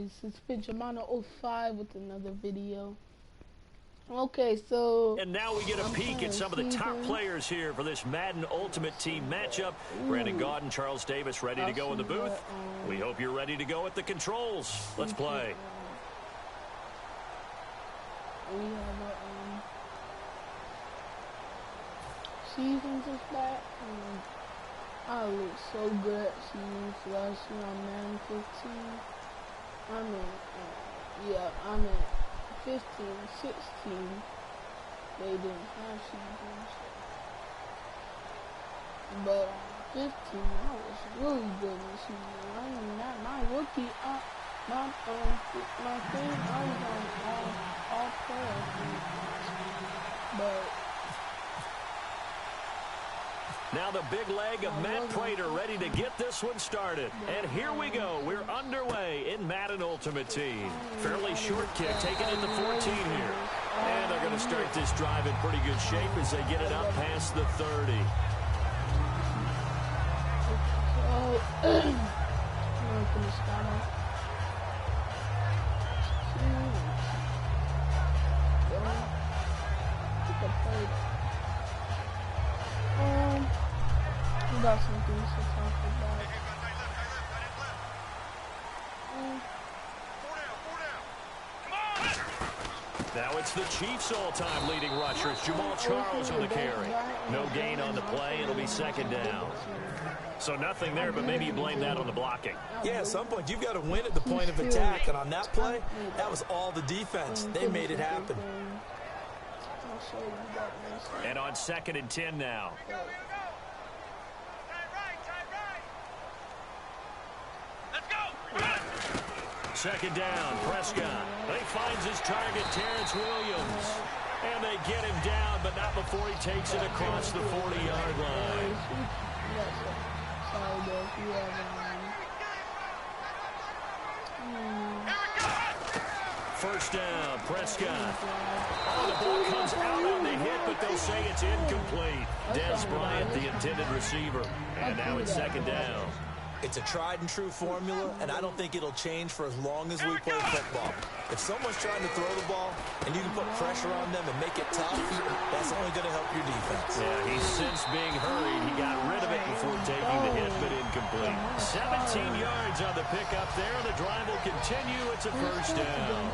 guys, it's benjamono05 with another video. Okay, so... And now we get a peek at some of the top players here for this Madden Ultimate Team matchup. Brandon Gaudin, Charles Davis ready to go in the booth. We hope you're ready to go at the controls. Let's play. We have a seasons is back. I look so good at seasons last year on Madden 15. I'm at 15, 16. They didn't have seasons. But 15, I was really good this season. I mean, not my rookie, my thing, I was on all player. But now the big leg of Matt Prater ready to get this one started. And here we go. We're underway in Madden Ultimate Team. Fairly short kick, taken into 14 here. And they're going to start this drive in pretty good shape as they get it up past the 30. We got some things to talk about. Now it's the Chiefs' all-time leading rushers, Jamal Charles on the carry. No gain on the play. It'll be second down. So nothing there, but maybe you blame that on the blocking. Yeah, at some point you've got to win at the point of attack, and on that play, that was all the defense. They made it happen. And on 2nd and 10 now. Second down, Prescott. He finds his target, Terrence Williams. And they get him down, but not before he takes it across the 40-yard line. First down, Prescott. Oh, the ball comes out on the hit, but they'll say it's incomplete. Des Bryant, the intended receiver. And now it's second down. It's a tried-and-true formula, and I don't think it'll change for as long as we play football. If someone's trying to throw the ball and you can put pressure on them and make it tough, that's only going to help your defense. Yeah, he's since being hurried. He got rid of it before taking the hit, but incomplete. 17 yards on the pickup there. The drive will continue. It's a first down.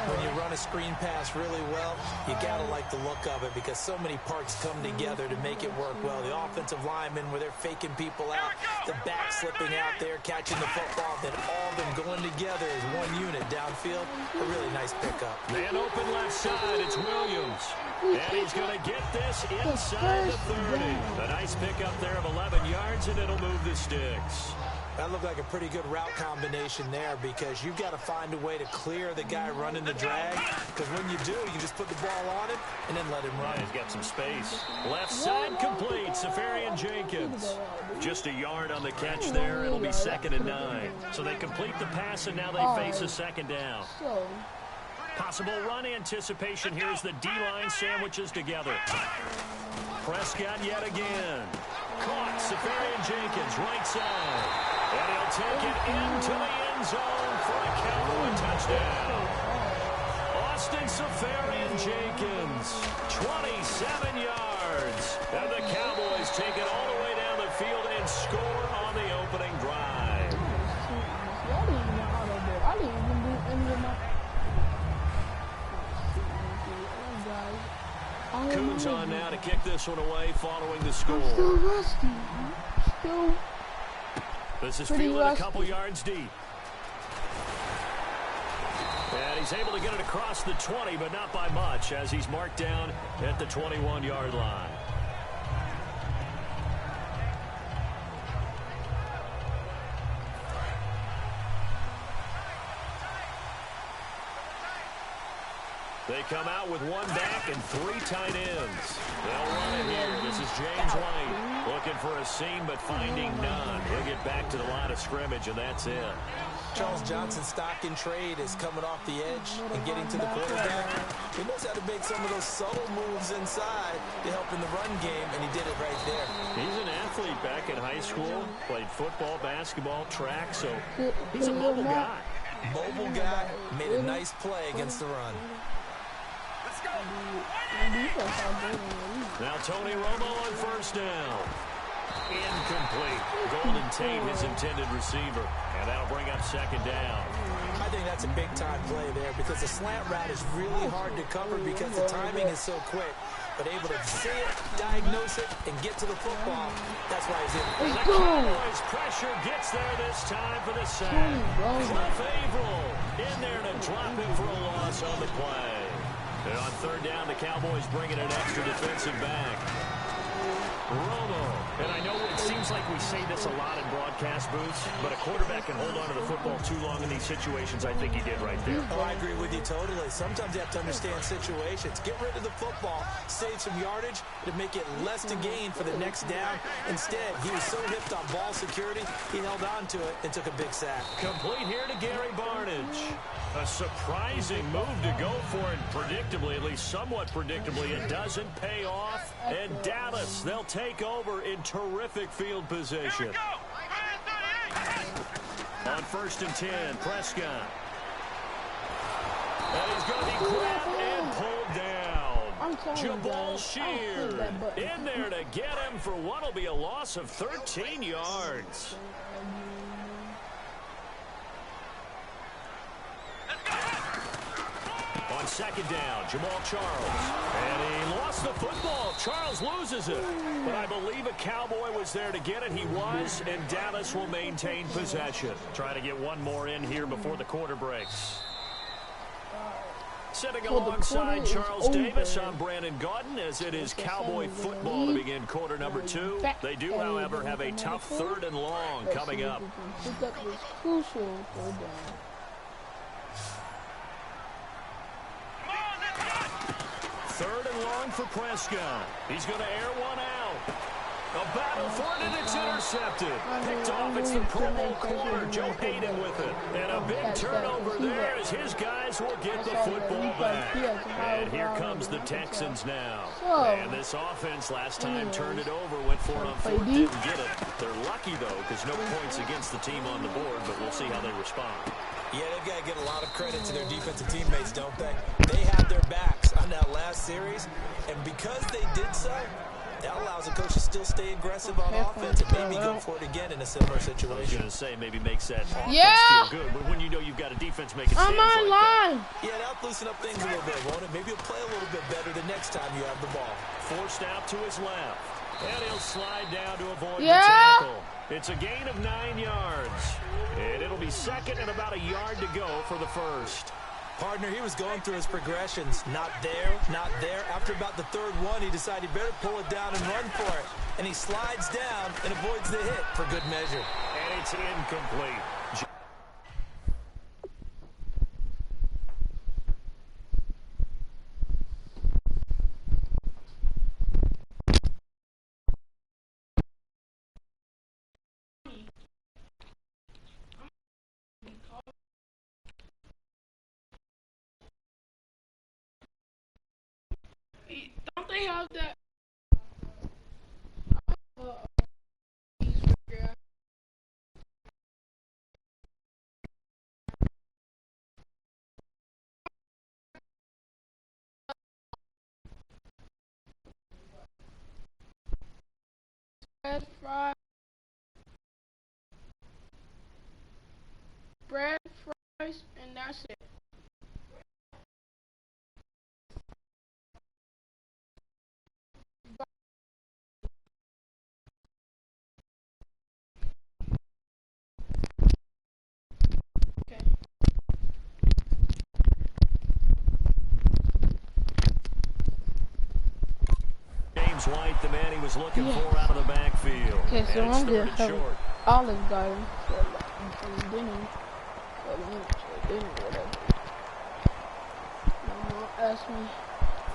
When you run a screen pass really well, you got to like the look of it because so many parts come together to make it work well. The offensive linemen, where they're faking people out, the back slipping out there, catching the football, then all of them going together as one unit downfield. A really nice pickup. Man open left side, it's Williams. And he's going to get this inside the 30. A nice pickup there of 11 yards, and it'll move the sticks. That looked like a pretty good route combination there because you've got to find a way to clear the guy running the drag. Because when you do, you just put the ball on him and then let him run. Yeah, he's got some space. Left side complete, Safarian Jenkins. Just a yard on the catch there. It'll be 2nd and 9. So they complete the pass, and now they face a second down. Possible run anticipation. Here's the D-line sandwiches together. Prescott yet again. Caught, Safarian Jenkins, right side. And he'll take it into the end zone for a Cowboy touchdown. Austin Safarian Jenkins, 27 yards. And the Cowboys take it all the way down the field and score on the opening drive. I didn't even do any of my... Coons on now to kick this one away following the score. I'm still rusty. Still this is fielded a couple yards deep. And he's able to get it across the 20, but not by much, as he's marked down at the 21-yard line. They come out with one back and 3 tight ends. They'll run it here. This is James White looking for a seam but finding none. He'll get back to the line of scrimmage, and that's it. Charles Johnson's stock in trade is coming off the edge and getting to the quarterback. He knows how to make some of those subtle moves inside to help in the run game, and he did it right there. He's an athlete back in high school, played football, basketball, track, so he's a mobile guy. Mobile guy, made a nice play against the run. Let's go. Now Tony Romo on first down. Incomplete. Golden Tate, his intended receiver. And that'll bring up second down. I think that's a big-time play there because the slant route is really hard to cover because the timing is so quick. But able to see it, diagnose it, and get to the football, that's why he's in. And the Cowboys pressure gets there this time for the sack. Cliff Averill in there to drop him for a loss on the play. And on third down, the Cowboys bringing an extra defensive back. Romo. And I know it seems like we say this a lot in broadcast booths, but a quarterback can hold on to the football too long in these situations. I think he did right there. Oh, I agree with you totally. Sometimes you have to understand situations. Get rid of the football, save some yardage to make it less to gain for the next down. Instead, he was so hipped on ball security, he held on to it and took a big sack. Complete here to Gary Barnidge. A surprising move to go for it predictably, at least somewhat predictably. It doesn't pay off. And Dallas, they'll take over in terrific field position. On first and 10, Prescott. And he's going to be grabbed and pulled down. Jabal Sheard in there to get him for what will be a loss of 13 yards. On second down, Jamal Charles. And he lost the football. Charles loses it. But I believe a Cowboy was there to get it. He was, and Dallas will maintain possession. Trying to get one more in here before the quarter breaks. Sitting alongside Charles Davis, I'm Brandon Gaudin, as it is Cowboy football to begin quarter number 2. They do, however, have a tough third and long coming up. Third and long for Prescott. He's going to air one out. A battle for it, and it's intercepted. Picked off, it's the Pro Bowl corner, Joe Hayden with it. And a big turnover there as his guys will get the football back. And here comes the Texans now. And this offense last time turned it over, went for it on fourth, didn't get it. They're lucky, though, because no points against the team on the board, but we'll see how they respond. Yeah, they've got to get a lot of credit to their defensive teammates, don't they? They had their backs on that last series, and because they did so, that allows the coach to still stay aggressive on offense and maybe go for it again in a similar situation. I was going to say, maybe makes that offense feel good, but when you know you've got a defense making stands like that. Yeah, that'll loosen up things a little bit, won't it? Maybe he'll play a little bit better the next time you have the ball. Forced out to his left, and he'll slide down to avoid the tackle. It's a gain of 9 yards, and it'll be second and about a yard to go for the first. Partner, he was going through his progressions. Not there, not there. After about the third one, he decided he better pull it down and run for it. And he slides down and avoids the hit for good measure. And it's incomplete. Don't they have that? Bread, fries, and that's it. White, the man he was looking for out of the backfield. Okay, so I'm going to have short. Olive Garden for dinner. Whatever. Ask me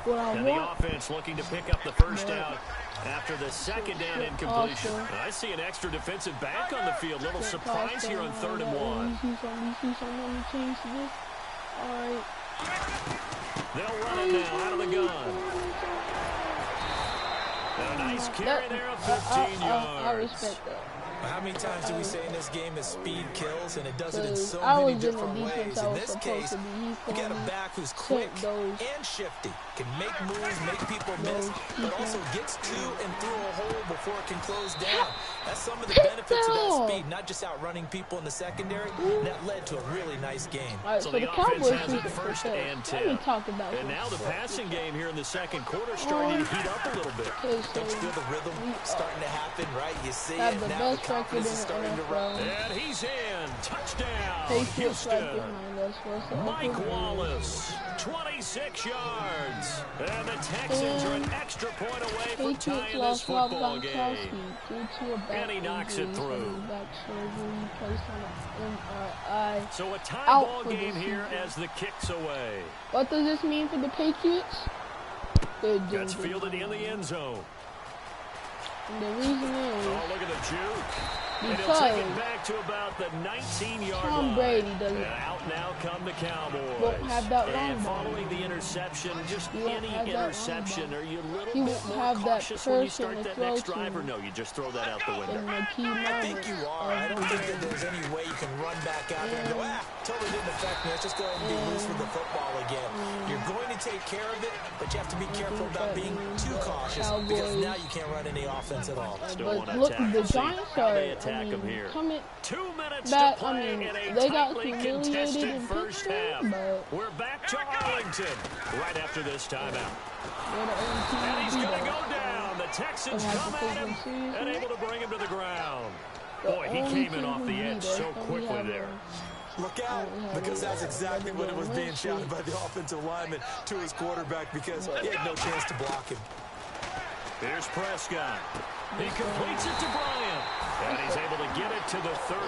what I want. The offense looking to pick up the first down after the second down incompletion. I see an extra defensive back on the field. Little surprise here on 3rd and 1. Alright. They'll run it now out of the gun. And a nice carry there of 15 yards. I respect that. How many times do we say in this game that speed kills, and it does it in so many different ways? In this case, you got a back who's quick and shifty, can make moves, make people miss, but also gets to and through a hole before it can close down. That's some of the benefits of that speed, not just outrunning people in the secondary. And that led to a really nice game. Right, so the offense has it first and 10. And now the passing game here in the second quarter starting to heat up a little bit. Don't you feel the rhythm starting to happen, right? You see it now. The confidence is starting to run. And he's in. Touchdown, Houston. Mike Wallace, 26 yards. And the Texans are an extra point away from tying this football game. And he knocks it through. So a tie ball game here as the kick's away. What does this mean for the Patriots? Gets fielded in the end zone. And the reason is... Oh, look at the juke. And he'll take it back to about the 19-yard line. Tom Brady doesn't. And out now come the Cowboys. Won't have that and following the interception, just any interception, are you a little bit more cautious when you start that next drive, or no, you just throw that out the window? I think you are. I don't think that there's any way you can run back out there and go, totally didn't affect me. Let's just go ahead and be loose with the football again. You're going to take care of it, but you have to be careful about being too cautious because now you can't run any offense at all. Still want to look, attack. the Giants are Here. 2 minutes back, to play in a they got tightly contested first half. We're back to Arlington right after this timeout. And he's going to go down. The Texans come at him and able to bring him to the ground. Boy, he came in off the edge so quickly there. Look out, because that's exactly what it was being shouted by the offensive lineman to his quarterback because he had no chance to block him. Here's Prescott. He completes it to Bryant. And he's able to get it to the 33.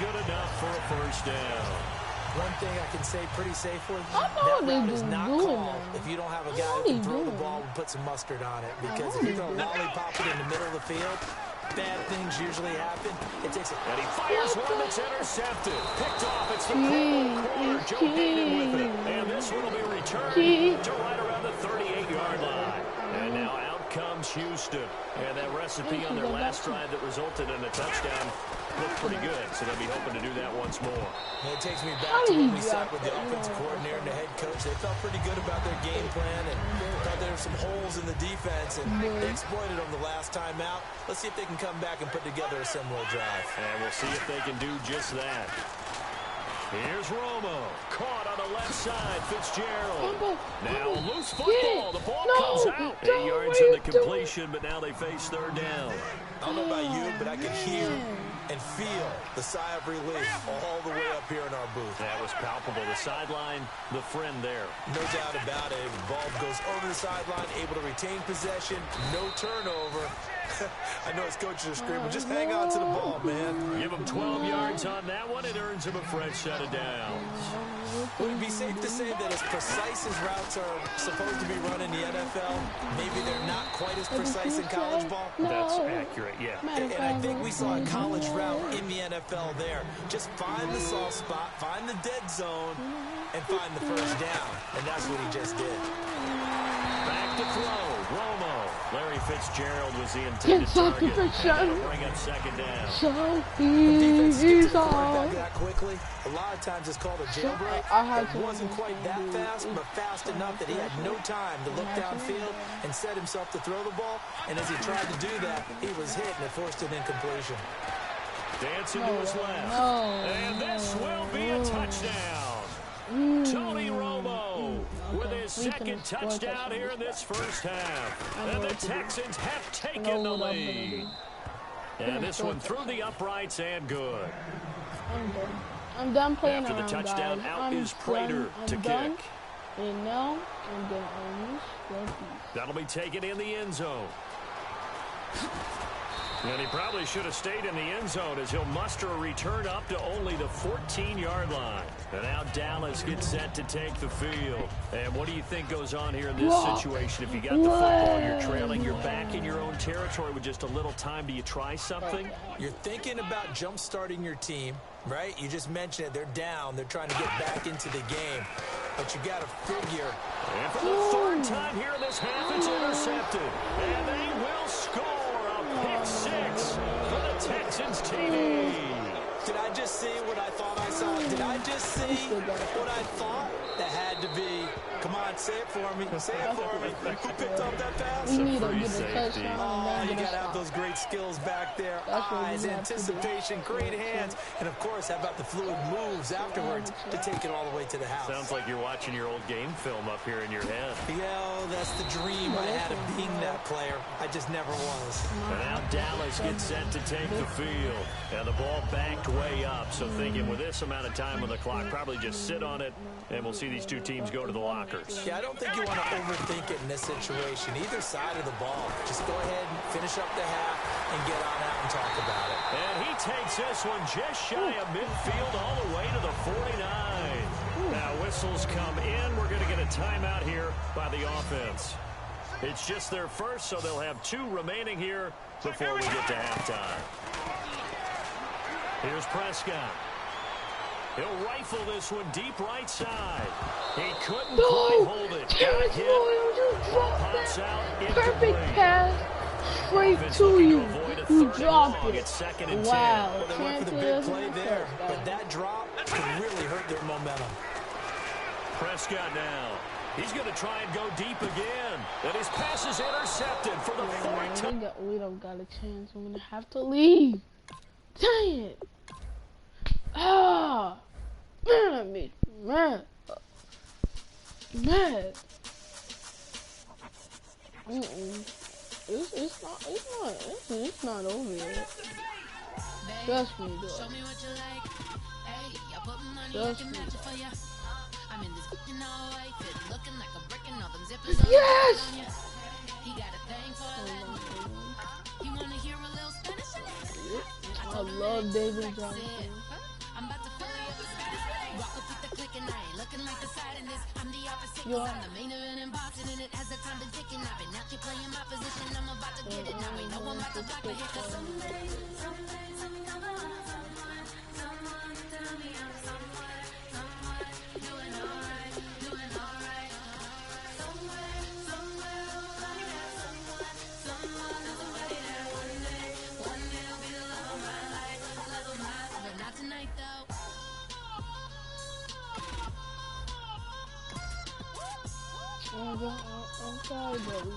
Good enough for a first down. One thing I can say pretty safely, that route is not called if you don't have a guy who can throw the ball and put some mustard on it. Because if you're going to lollipop it in the middle of the field, bad things usually happen. It takes a... And he fires one that's intercepted. Picked off. It's the corner. Joe Hayden with it. And this one will be returned to right around the 38-yard line. And now out comes Houston. And that recipe on their last drive that resulted in a touchdown looked pretty good. So they'll be hoping to do that once more. And it takes me back to when we sat with the offensive coordinator and the head coach. They felt pretty good about their game plan and thought there were some holes in the defense. And they exploited them the last time out. Let's see if they can come back and put together a similar drive. And we'll see if they can do just that. Here's Romo, caught on the left side, Fitzgerald. Now loose football, the ball comes out. 8 yards in the completion, but now they face third down. I don't know about you, but I can hear and feel the sigh of relief all the way up here in our booth. That was palpable. The sideline, the friend there. No doubt about it. The ball goes over the sideline, able to retain possession, no turnover. I know his coaches are screaming, just hang on to the ball, man. Give him 12 yards on that one. It earns him a fresh set of downs. Would it be safe to say that as precise as routes are supposed to be run in the NFL, maybe they're not quite as precise in college ball? That's accurate, yeah. And I think we saw a college route in the NFL there. Just find the soft spot, find the dead zone, and find the first down. And that's what he just did. Back to throw. Romo. Larry Fitzgerald was the intended target. Bring up second down. So defense gets to quarterback that quickly. A lot of times it's called a jailbreak. It wasn't quite that fast, but fast enough that he had no time to look downfield and set himself to throw the ball. And as he tried to do that, he was hit and it forced an incompletion. Dancing to his left. And this will be a touchdown. Tony Romo with his second touchdown here in this first half. And the Texans have taken the lead. And this one through the uprights and good. I'm done playing After the touchdown, out is Prater to kick. And now I'm going to use the piece. That'll be taken in the end zone. And he probably should have stayed in the end zone as he'll muster a return up to only the 14-yard line. And now Dallas gets set to take the field. And what do you think goes on here in this situation? If you got the football, you're trailing, you're back in your own territory with just a little time. Do you try something? You're thinking about jump-starting your team, right? You just mentioned it. They're down. They're trying to get back into the game. But you got to figure. And for the third time here in this half, it's intercepted. And they will score. Pick 6 for the Texans TD. Did I just see what I thought I saw? Did I just see what I thought? That had to be. Come on, say it for me. Say it for me. Who picked up that pass? We need to get a touchdown. Oh, you got to have those great skills back there. Eyes, anticipation, great hands. And, of course, how about the fluid moves afterwards to take it all the way to the house? Sounds like you're watching your old game film up here in your head. Yeah, that's the dream I had of being that player. I just never was. And now Dallas gets set to take the field. And the ball backed way up. So thinking with this amount of time on the clock, probably just sit on it, and we'll see these two teams go to the lockers. Yeah, I don't think you want to overthink it in this situation. Either side of the ball. Just go ahead and finish up the half and get on out and talk about it. And he takes this one just shy of midfield all the way to the 49. Now whistles come in. We're going to get a timeout here by the offense. It's just their first, so they'll have 2 remaining here before we get to halftime. Here's Prescott. He'll rifle this one deep right side. He couldn't quite hold it. Got hit. Ball pops out. Perfect pass straight to you. You dropped it. It's 2nd and 10. Wow. Well, they went for the big play there, but that drop could really hurt their momentum. Prescott now. He's going to try and go deep again. And his pass is intercepted for the 4th time. We don't got a chance. I'm going to have to leave. Dang it. Ah. Man, me mad. Mad. It's not over yet. Trust me, though. Trust me. Yes! I love David Johnson. Yo. I'm sorry, buddy.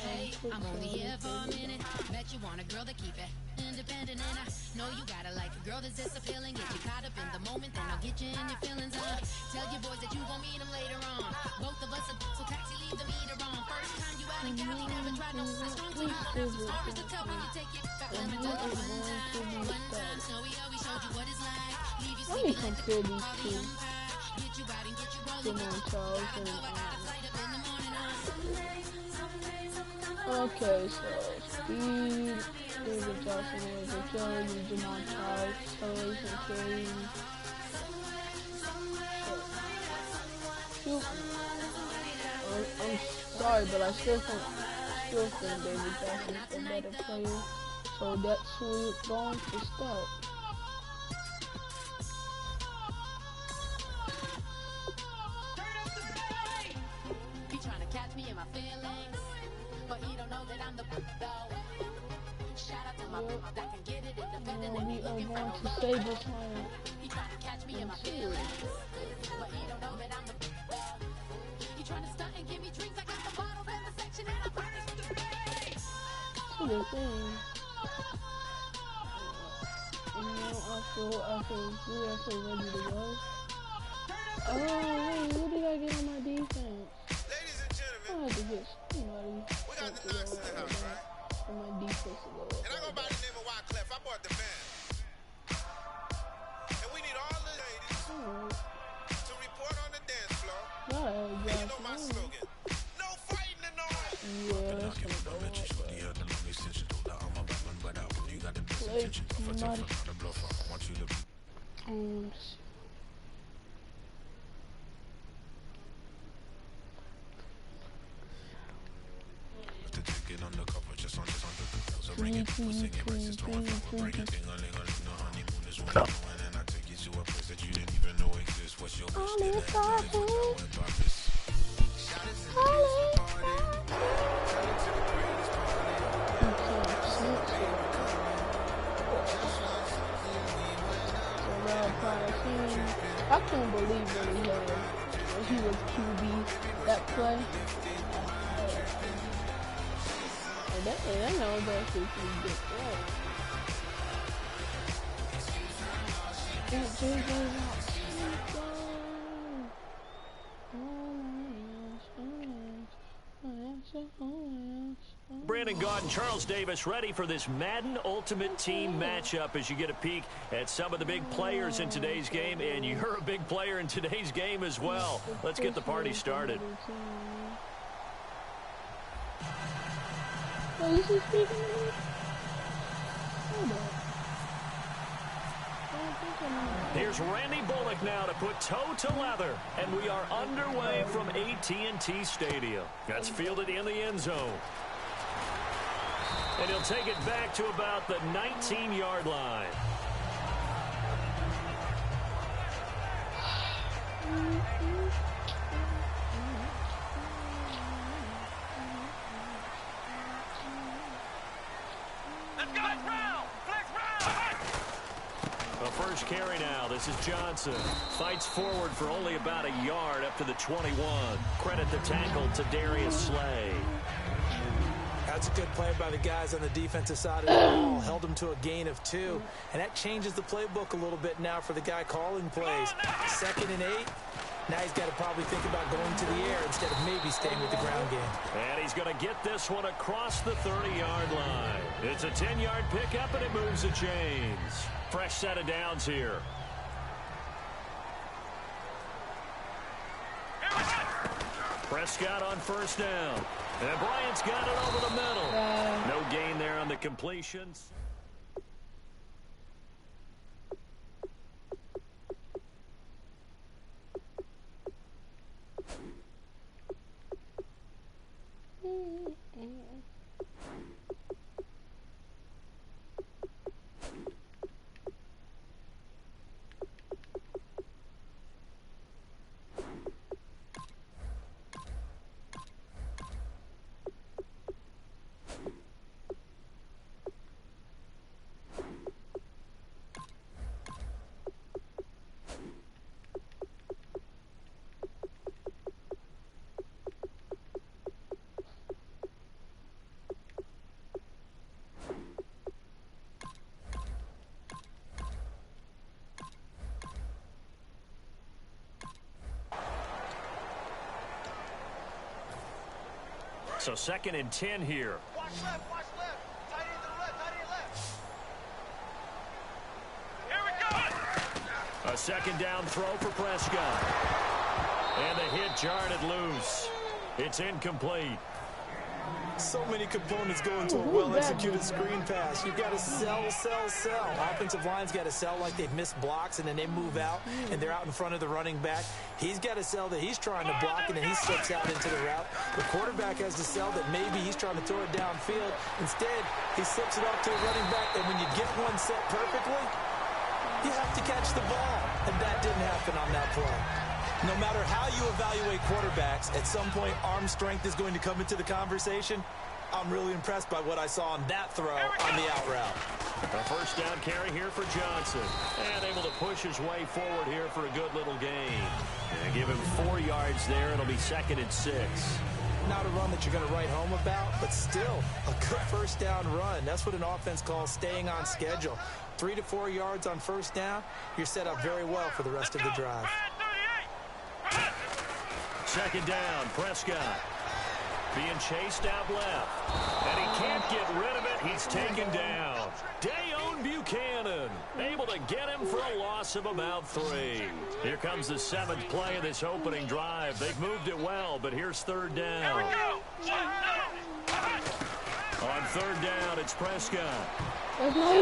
Hey, I'm only here for a minute. Bet you want a girl to keep it independent, and I know you gotta like a girl that's this appealing. Get you caught up in the moment, then I'll get you in your feelings. Tell your boys that you gon' meet them later on. Both of us are so taxi, leave the meter on. First time you out in Cali, never tried no strong, so you got some stories to tell when you take it. Let me tell you one time, so we always showed you what it's like. Leave you sleeping like the empire. Get you out and get you rolling. Okay, so speed, David Johnson was a judge, Jamal Charles, acceleration, carrying. I'm sorry, but I still think David Johnson is the better player. So that's who we're going to start. We are going to save this one. You trying to catch me in my feelings, but you don't know that I'm the you trying to stunt and give me drinks. I got the bottles in the section and I'm ready for the race. To the thing. You know, I feel good. I feel ready to go. Oh, hey, what did I get on my defense? Ladies and gentlemen, I had to get somebody. we got the knocks in the house, right? For my defense to go up. And I go by the name of Wyclef. I bought the band. And we need all the ladies to report on the dance floor. And you know my slogan. No fighting and no Yeah, that's gonna go up. Play somebody. I couldn't believe that he was QB that play. That knows that's a pretty good play. Brandon Gaud and Charles Davis ready for this Madden Ultimate Team matchup as you get a peek at some of the big players in today's game, and you're a big player in today's game as well. Let's get the party started. Here's Randy Bullock now to put toe to leather, and we are underway from AT&T Stadium. That's fielded in the end zone. And he'll take it back to about the 19-yard line. First carry now. This is Johnson. Fights forward for only about a yard up to the 21. Credit the tackle to Darius Slay. That's a good play by the guys on the defensive side of the ball. Held him to a gain of 2. And that changes the playbook a little bit now for the guy calling plays. 2nd and 8. Now he's got to probably think about going to the air instead of maybe staying with the ground game. And he's going to get this one across the 30-yard line. It's a 10-yard pickup, and it moves the chains. Fresh set of downs here. Prescott on first down. And Bryant's got it over the middle. No gain there on the completions. So 2nd and 10 here. Watch left, watch left. Tight end to the left, tight end left. Here we go. A 2nd down throw for Prescott. And the hit jarred it loose. It's incomplete. So many components go into a well-executed screen pass. You've got to sell. Offensive line's got to sell like they've missed blocks, and then they move out, and they're out in front of the running back. He's got to sell that he's trying to block, and then he slips out into the route. The quarterback has to sell that maybe he's trying to throw it downfield. Instead, he slips it off to the running back, and when you get one set perfectly, you have to catch the ball. And that didn't happen on that play. No matter how you evaluate quarterbacks, at some point arm strength is going to come into the conversation. I'm really impressed by what I saw on that throw on the out route. A first down carry here for Johnson. And able to push his way forward here for a good little gain. And give him 4 yards there. It'll be 2nd and 6. Not a run that you're going to write home about, but still a good first down run. That's what an offense calls staying on schedule. 3 to 4 yards on first down, you're set up very well for the rest of the drive. 2nd down, Prescott. Being chased out left. And he can't get rid of it. He's taken down. Dayon Buchanan able to get him for a loss of about 3. Here comes the 7th play of this opening drive. They've moved it well, but here's 3rd down. On 3rd down, it's Prescott. And that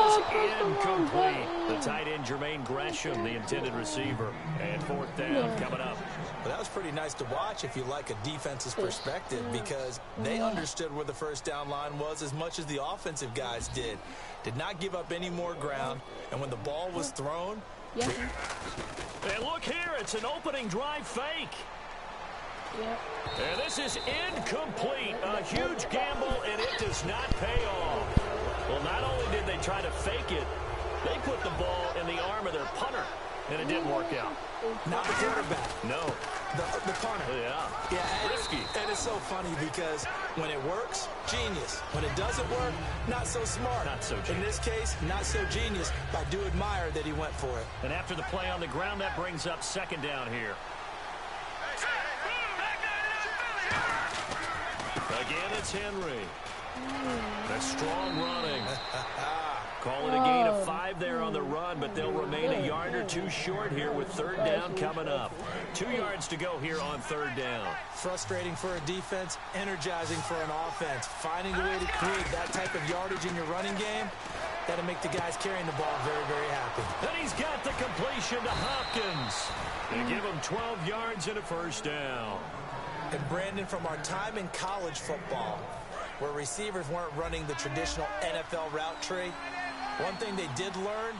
is incomplete. The tight end, Jermaine Gresham, the intended receiver. And 4th down coming up. But that was pretty nice to watch if you like a defense's perspective, because they understood where the first down line was as much as the offensive guys did. Did not give up any more ground. And when the ball was thrown... And look here, it's an opening drive fake. And this is incomplete. A huge gamble, and it does not pay off. Well, not only did they try to fake it, they put the ball in the arm of their punter. And it didn't work out. Not the quarterback. No. The punter. Yeah. Risky. And it's so funny because when it works, genius. When it doesn't work, not so smart. Not so genius. In this case, not so genius. I do admire that he went for it. And after the play on the ground, that brings up second down here. Again, it's Henry. That's strong running. Call it a gain of 5 there on the run, but they'll remain a yard or two short here with third down coming up. 2 yards to go here on third down. Frustrating for a defense, energizing for an offense. Finding a way to create that type of yardage in your running game, that'll make the guys carrying the ball very, very happy. And he's got the completion to Hopkins. They give him 12 yards and a first down. And Brandon, from our time in college football, where receivers weren't running the traditional NFL route tree, one thing they did learn,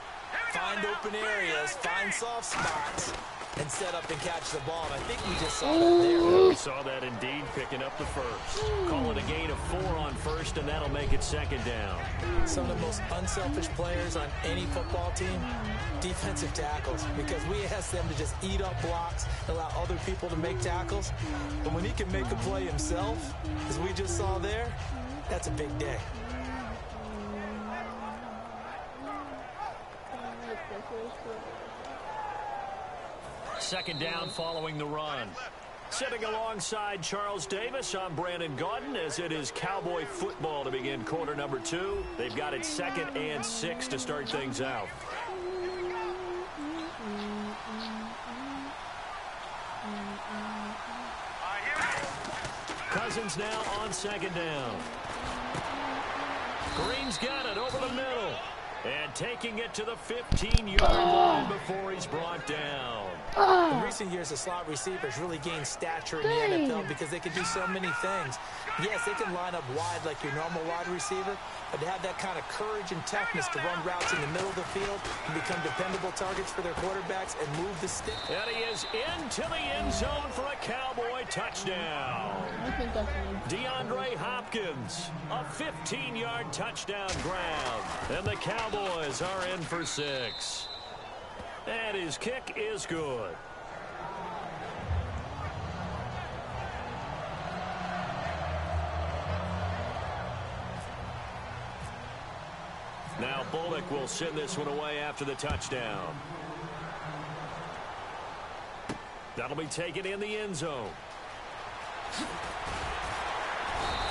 find open areas, find soft spots, and set up and catch the ball. And I think we just saw that there. Yeah, we saw that indeed, picking up the first. Call it a gain of 4 on first, and that'll make it second down. Some of the most unselfish players on any football team, defensive tackles, because we ask them to just eat up blocks, allow other people to make tackles. But when he can make a play himself, as we just saw there, that's a big day. Second down following the run. Sitting alongside Charles Davis, I'm Brandon Gaudin, as it is Cowboy football to begin quarter number 2. They've got it 2nd and 6 to start things out. Cousins now on second down. Green's got it over the middle. And taking it to the 15-yard line before he's brought down. In recent years, the slot receivers really gained stature in the NFL because they can do so many things. Yes, they can line up wide like your normal wide receiver, but to have that kind of courage and toughness to run routes in the middle of the field and become dependable targets for their quarterbacks and move the stick. And he is into the end zone for a Cowboy touchdown. DeAndre Hopkins, a 15-yard touchdown grab. And the Cowboys are in for 6. And his kick is good. Now Bullock will send this one away after the touchdown. That'll be taken in the end zone.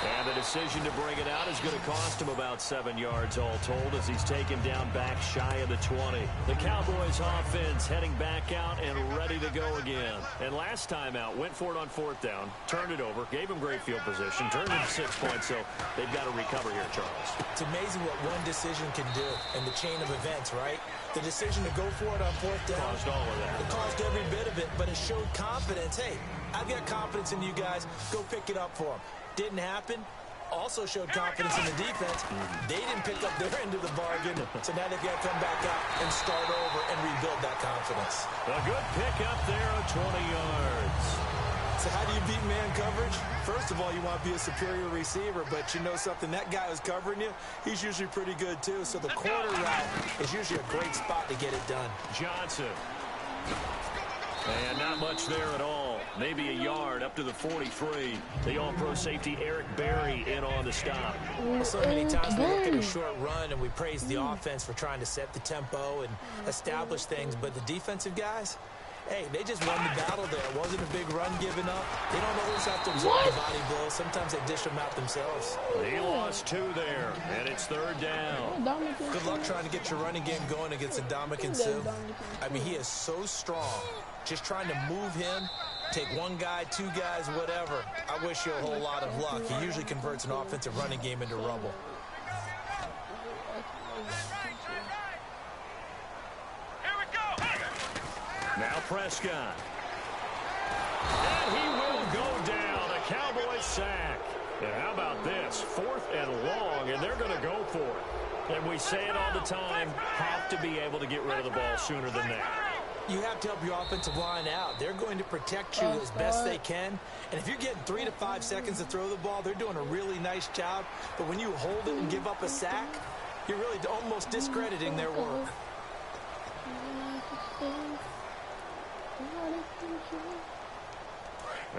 And the decision to bring it out is going to cost him about 7 yards all told, as he's taken down back shy of the 20. The Cowboys offense heading back out and ready to go again. And last time out, went for it on 4th down, turned it over, gave him great field position, turned it to 6 points, so they've got to recover here, Charles. It's amazing what one decision can do in the chain of events, right? The decision to go for it on 4th down caused all of that. It caused every bit of it, but it showed confidence. Hey, I've got confidence in you guys. Go pick it up for them. Didn't happen. Also showed confidence in the defense. They didn't pick up their end of the bargain, so now they've got to come back out and start over and rebuild that confidence. A good pick up there of 20 yards. So how do you beat man coverage? First of all, you want to be a superior receiver, but you know something, that guy who's covering you, he's usually pretty good too. So the corner route is usually a great spot to get it done. Johnson. And not much there at all. Maybe a yard up to the 43. The all-pro safety Eric Berry in on the stop. So many times we look at a short run and we praise the offense for trying to set the tempo and establish things, but the defensive guys, hey, they just won the battle there. It wasn't a big run given up. They don't always have to absorb the body blows. Sometimes they dish them out themselves. He lost 2 there, and it's 3rd down. Good luck trying to get your running game going against Ndamukong Suh. I mean, he is so strong. Just trying to move him, take 1 guy, 2 guys, whatever. I wish you a whole lot of luck. He usually converts an offensive running game into rubble. Now Prescott. And he will go down. A Cowboys sack. And how about this? 4th and long, and they're going to go for it. And we say it all the time, have to be able to get rid of the ball sooner than that. You have to help your offensive line out. They're going to protect you as best they can. And if you're getting 3 to 5 seconds to throw the ball, they're doing a really nice job. But when you hold it and give up a sack, you're really almost discrediting their work.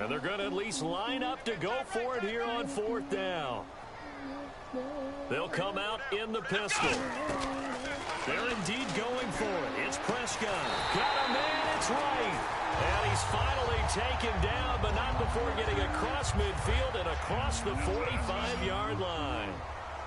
And they're going to at least line up to go for it here on 4th down. They'll come out in the pistol. They're indeed going for it. It's Prescott. Got a man. It's right. And he's finally taken down, but not before getting across midfield and across the 45-yard line.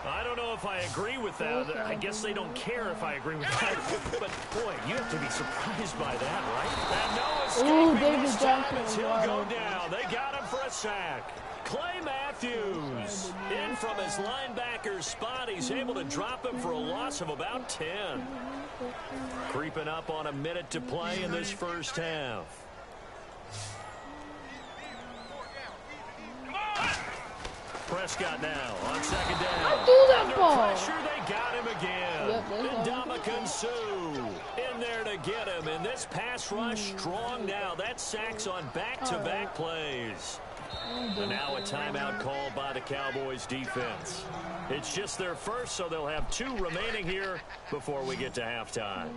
I don't know if I agree with that. I guess they don't care if I agree with that. But, boy, you have to be surprised by that, right? And no escaping this time as he'll go down. They got him for a sack. Clay Matthews in from his linebacker spot. He's able to drop him for a loss of about 10. Creeping up on a minute to play in this first half. Prescott now on 2nd down. I do that Under ball. pressure, they got him again. And Ndamukong Suh in there to get him. And this pass rush strong now. That sacks on back-to-back plays. And now a timeout called by the Cowboys defense. It's just their first, so they'll have 2 remaining here before we get to halftime.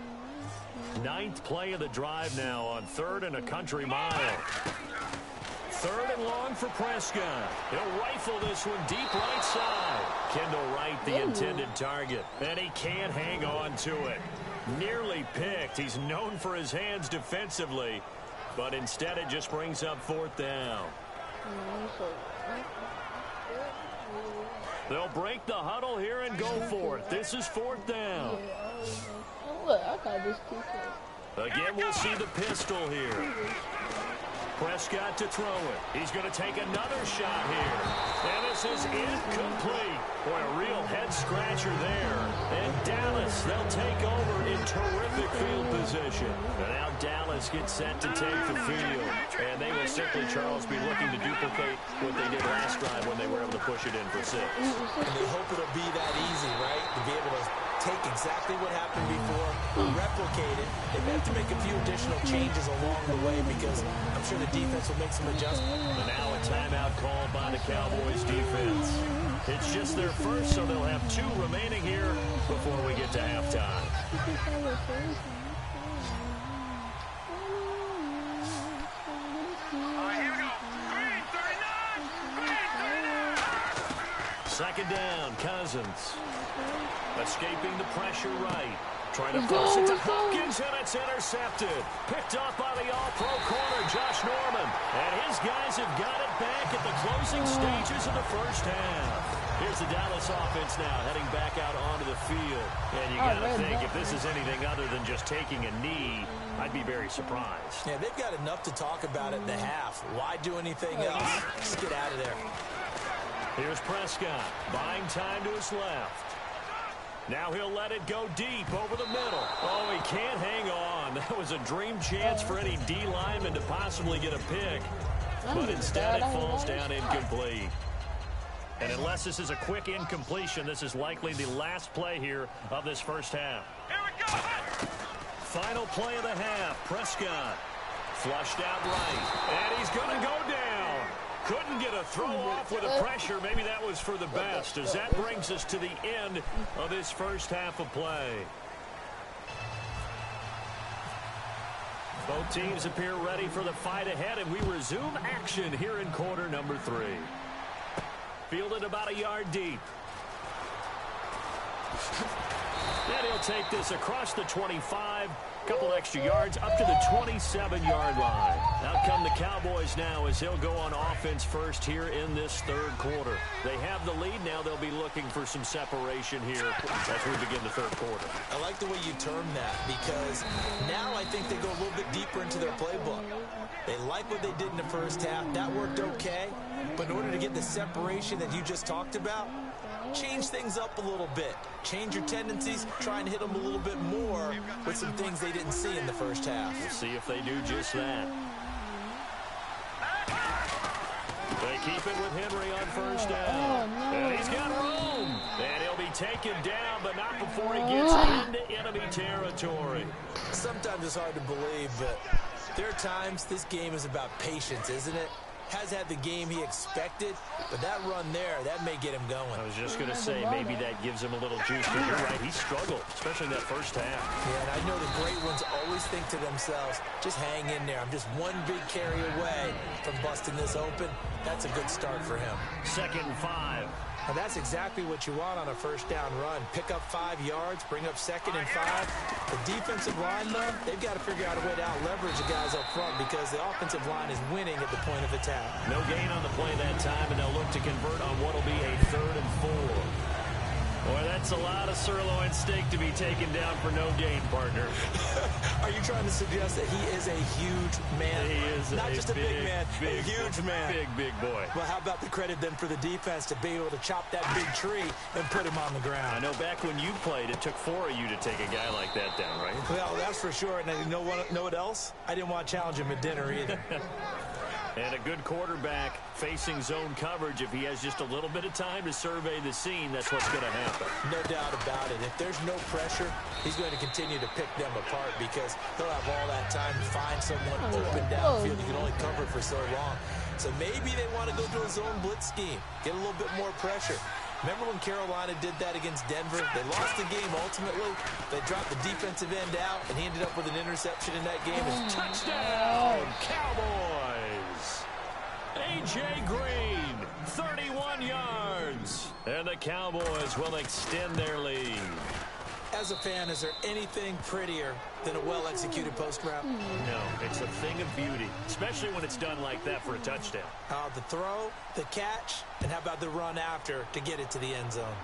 9th play of the drive now on 3rd and a country mile. 3rd and long for Prescott. He'll rifle this one deep right side. Kendall Wright, the intended target. And he can't hang on to it. Nearly picked. He's known for his hands defensively. But instead it just brings up 4th down. They'll break the huddle here and go for it. This is 4th down. Again, we'll see the pistol here. Prescott to throw it. He's going to take another shot here. And this is incomplete. Boy, a real head-scratcher there. And Dallas, they'll take over in terrific field position. And now Dallas gets set to take the field. And they will simply, Charles, be looking to duplicate what they did last drive when they were able to push it in for 6. And they hope it'll be that easy, right? To be able to take exactly what happened before, replicate it. They have to make a few additional changes along the way because I'm sure the defense will make some adjustments. And now a timeout called by the Cowboys defense. It's just their first, so they'll have 2 remaining here before we get to halftime. Second down, Cousins. Escaping the pressure right. Trying to force it to Hopkins, and it's intercepted. Picked off by the all-pro corner, Josh Norman. And his guys have got it back at the closing stages of the first half. Here's the Dallas offense now heading back out onto the field. And you got to think, if this is anything other than just taking a knee, I'd be very surprised. Yeah, they've got enough to talk about at the half. Why do anything else? Just get out of there. Here's Prescott, buying time to his left. Now he'll let it go deep over the middle. Oh, he can't hang on. That was a dream chance for any D lineman to possibly get a pick. But instead it falls down incomplete. And unless this is a quick incompletion, this is likely the last play here of this first half. Here we go. Final play of the half. Prescott flushed out right. And he's going to go down. Couldn't get a throw off with the pressure. Maybe that was for the best, as that brings us to the end of this first half of play. Both teams appear ready for the fight ahead, and we resume action here in quarter number 3. Fielded about a yard deep. And he'll take this across the 25. Couple extra yards up to the 27-yard line. Out come the Cowboys now as they'll go on offense first here in this third quarter. They have the lead. Now they'll be looking for some separation here as we begin the third quarter. I like the way you term that because now I think they go a little bit deeper into their playbook. They like what they did in the first half. That worked okay. But in order to get the separation that you just talked about, change things up a little bit. Change your tendencies. Try and hit them a little bit more with some things they didn't see in the first half. We'll see if they do just that. They keep it with Henry on first down. And he's got room. And he'll be taken down, but not before he gets into enemy territory. Sometimes it's hard to believe, but there are times this game is about patience, isn't it? has had the game he expected, but that run there, that may get him going. I was just going to say, maybe that gives him a little juice, but you're right, he struggled, especially in that first half. Yeah, and I know the great ones always think to themselves, just hang in there. I'm just one big carry away from busting this open. That's a good start for him. 2nd and 5. And that's exactly what you want on a first down run. Pick up 5 yards, bring up 2nd and 5. The defensive line, though, they've got to figure out a way to out-leverage the guys up front because the offensive line is winning at the point of attack. No gain on the play that time, and they'll look to convert on what will be a 3rd and 4. Boy, that's a lot of sirloin steak to be taken down for no gain, partner. Are you trying to suggest that he is a huge man? He is not just a big man, a huge man. Big boy. Well, how about the credit then for the defense to be able to chop that big tree and put him on the ground? I know back when you played, it took 4 of you to take a guy like that down, right? Well, that's for sure. And you know what else? I didn't want to challenge him at dinner either. And a good quarterback facing zone coverage. If he has just a little bit of time to survey the scene, that's what's going to happen. No doubt about it. If there's no pressure, he's going to continue to pick them apart because he'll have all that time to find someone open downfield. He can only cover for so long. So maybe they want to go to a zone blitz scheme, get a little bit more pressure. Remember when Carolina did that against Denver? They lost the game ultimately. They dropped the defensive end out, and he ended up with an interception in that game. Touchdown, Cowboys! A.J. Green, 31 yards. And the Cowboys will extend their lead. As a fan, is there anything prettier than a well-executed post route? No, it's a thing of beauty, especially when it's done like that for a touchdown. The throw, the catch, and how about the run after to get it to the end zone?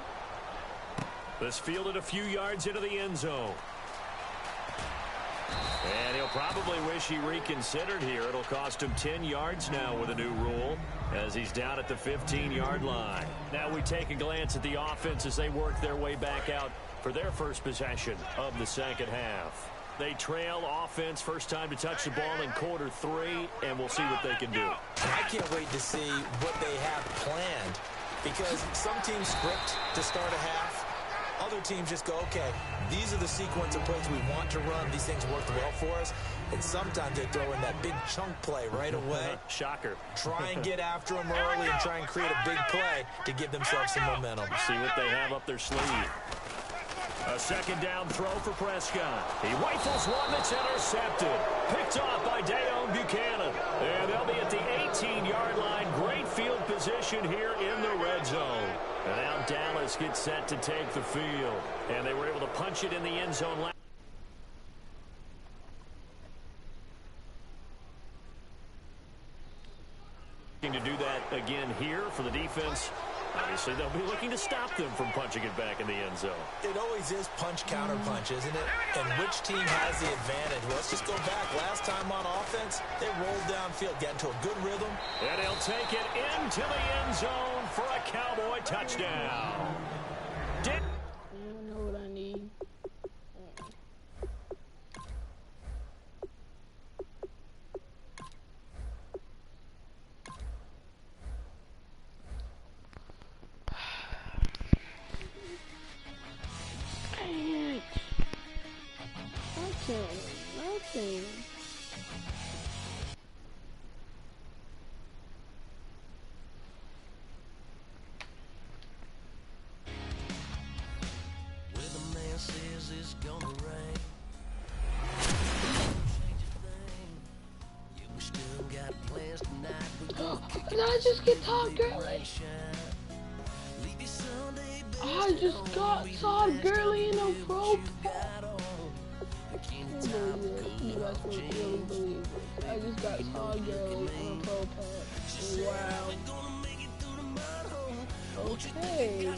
This fielded a few yards into the end zone. And he'll probably wish he reconsidered here. It'll cost him 10 yards now with a new rule as he's down at the 15-yard line. Now we take a glance at the offense as they work their way back out for their first possession of the second half. They trail offense, first time to touch the ball in quarter 3, and we'll see what they can do. I can't wait to see what they have planned because some teams script to start a half. Other teams just go, okay, these are the sequence of plays we want to run. These things worked well for us. And sometimes they throw in that big chunk play right away. Shocker. Try and get after them early and try and create a big play to give themselves some momentum. See what they have up their sleeve. A second down throw for Prescott. He rifles one that's intercepted. Picked off by Dayon Buchanan. And they'll be at the 18-yard line. Great field position here in the red zone. And now Dallas gets set to take the field. And they were able to punch it in the end zone. To do that again here for the defense. Obviously, they'll be looking to stop them from punching it back in the end zone. It always is punch-counter-punch, isn't it? And which team has the advantage? Well, let's just go back. Last time on offense, they rolled downfield, got into a good rhythm. And he'll take it into the end zone for a Cowboy touchdown. I don't know what I need. Nothing. Where the man says it's gonna rain. Yeah, we still got plans tonight. Did I just get Todd Gurley? I just got Todd Gurley in a pro pack. You guys will really believe it. I just got Todd Gurley in a pro pack. Wow. Okay.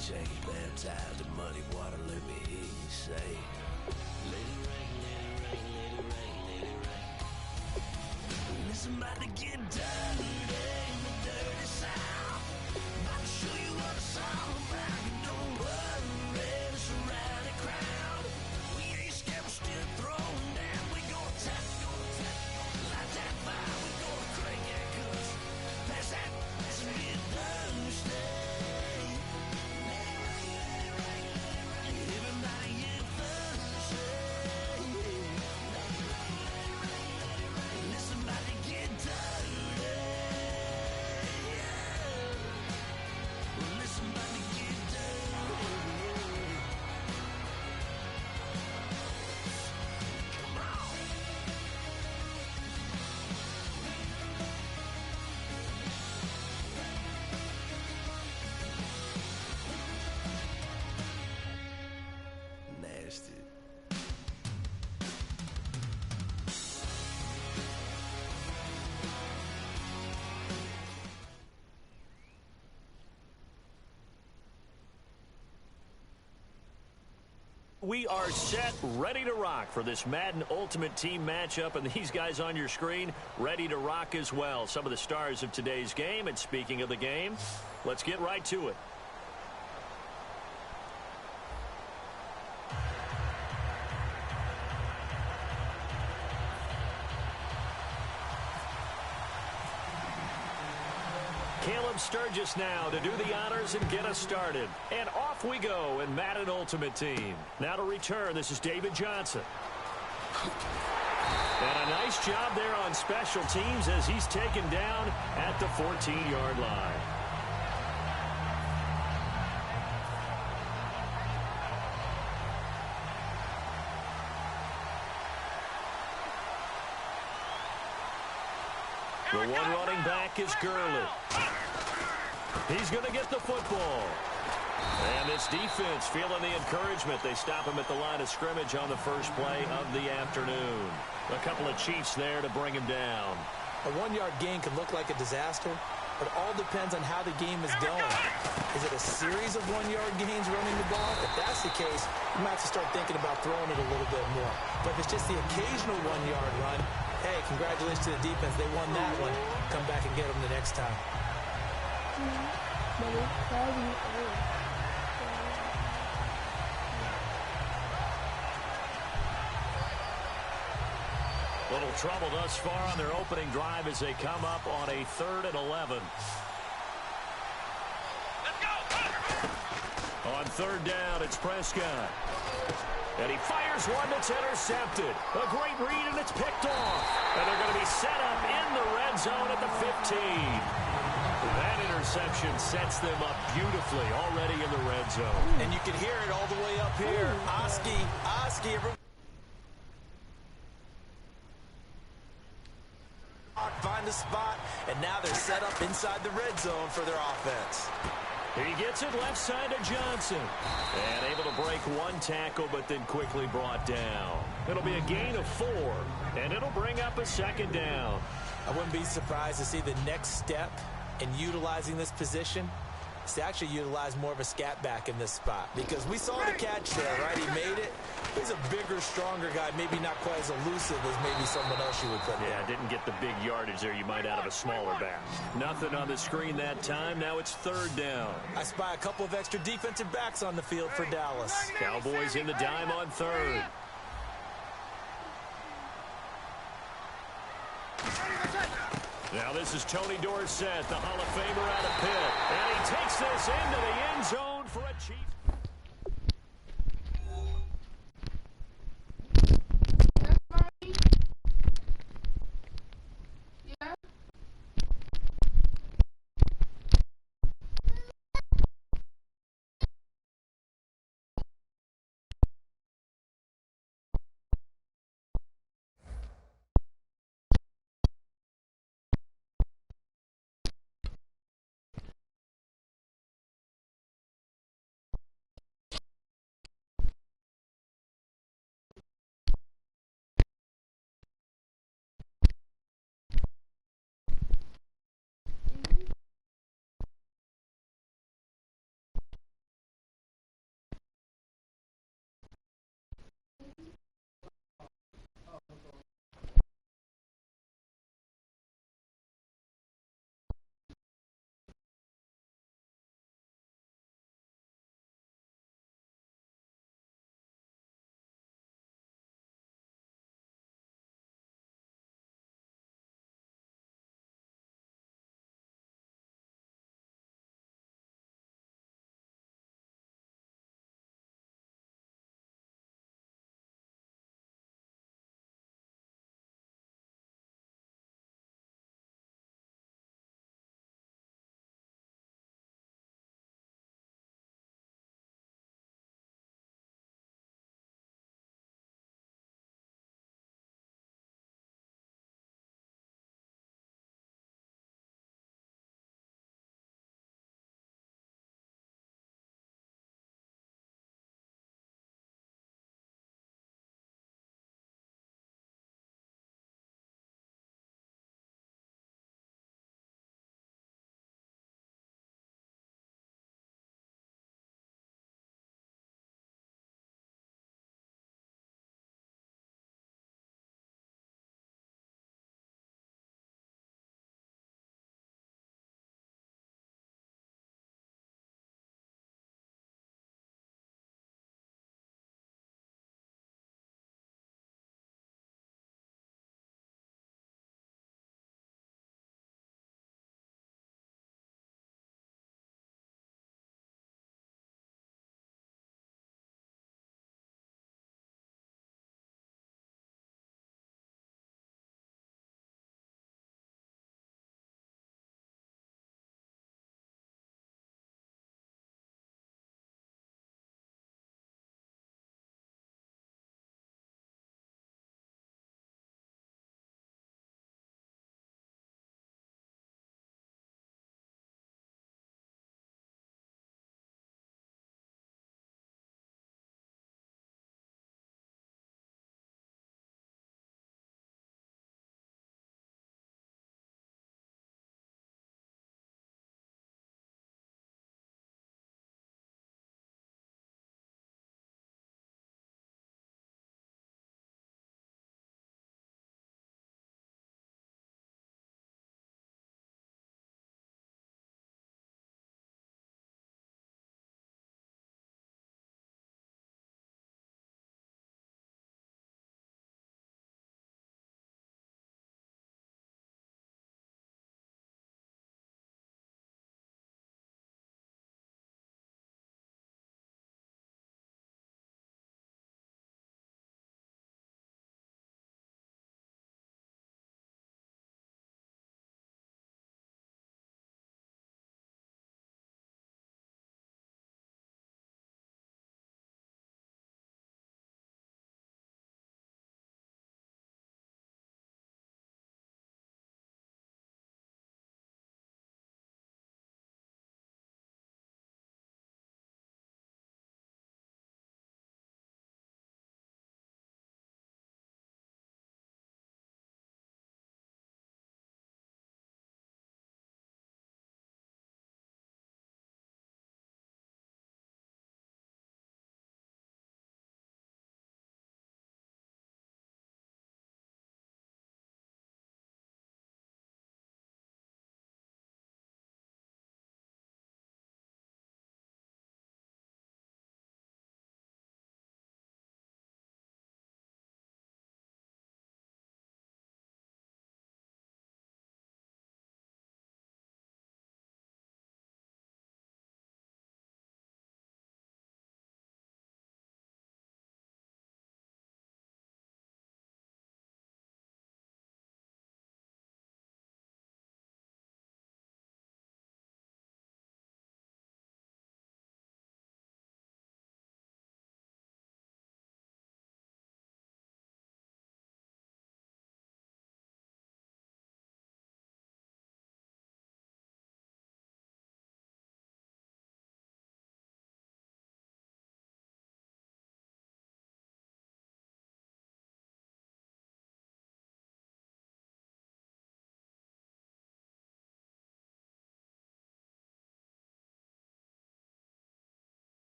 changed, baptized in muddy water, let me hear you say, let it rain, let it rain, let it rain, let it rain. Listen, about to get dirty in the dirty south. About to show you what it's all about. Don't worry, it's a rowdy crowd. We ain't scared, we're still throwing down. We gonna tap, light that fire. We gonna crank that cuss. Pass that, let's get thirsty. Everybody get thirsty. Listen, about to get dirty. Listen, about to get dirty. Come on. Nasty. We are set, ready to rock for this Madden Ultimate Team matchup, and these guys on your screen ready to rock as well. Some of the stars of today's game, and speaking of the game, let's get right to it. Caleb Sturgis now to do the honors and get us started. And off we go in Madden Ultimate Team. Now to return, this is David Johnson. And a nice job there on special teams as he's taken down at the 14-yard line. The one running back is Gurley. He's going to get the football. And this defense feeling the encouragement. They stop him at the line of scrimmage on the first play of the afternoon. A couple of Chiefs there to bring him down. A one-yard gain can look like a disaster, but it all depends on how the game is going. Is it a series of one-yard gains running the ball? If that's the case, you might have to start thinking about throwing it a little bit more. But if it's just the occasional one-yard run, hey, congratulations to the defense. They won that one. Come back and get them the next time. Little trouble thus far on their opening drive as they come up on a 3rd and 11. On 3rd down, it's Prescott. And he fires one that's intercepted. A great read, and it's picked off. And they're going to be set up in the red zone at the 15. That interception sets them up beautifully already in the red zone. And you can hear it all the way up here. Oski, find a spot, and now they're set up inside the red zone for their offense. He gets it left side to Johnson. And able to break one tackle, but then quickly brought down. It'll be a gain of 4, and it'll bring up a 2nd down. I wouldn't be surprised to see the next step in utilizing this position is to actually utilize more of a scat back in this spot. Because we saw the catch there, right? He made it. He's a bigger, stronger guy, maybe not quite as elusive as maybe someone else you would put Yeah, didn't get the big yardage there you might out of a smaller back. Nothing on the screen that time. Now it's 3rd down. I spy a couple of extra defensive backs on the field for Dallas. Cowboys in the dime on 3rd. Now this is Tony Dorsett, the Hall of Famer out of Pitt. And he takes this into the end zone for a Chief.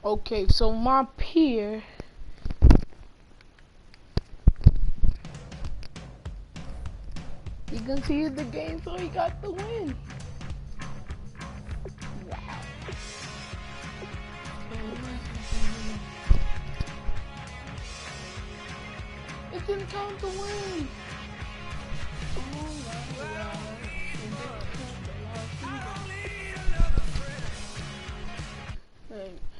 Okay, so my peer. He conceded the game, so he got the win. Wow. It didn't count the win. Hey.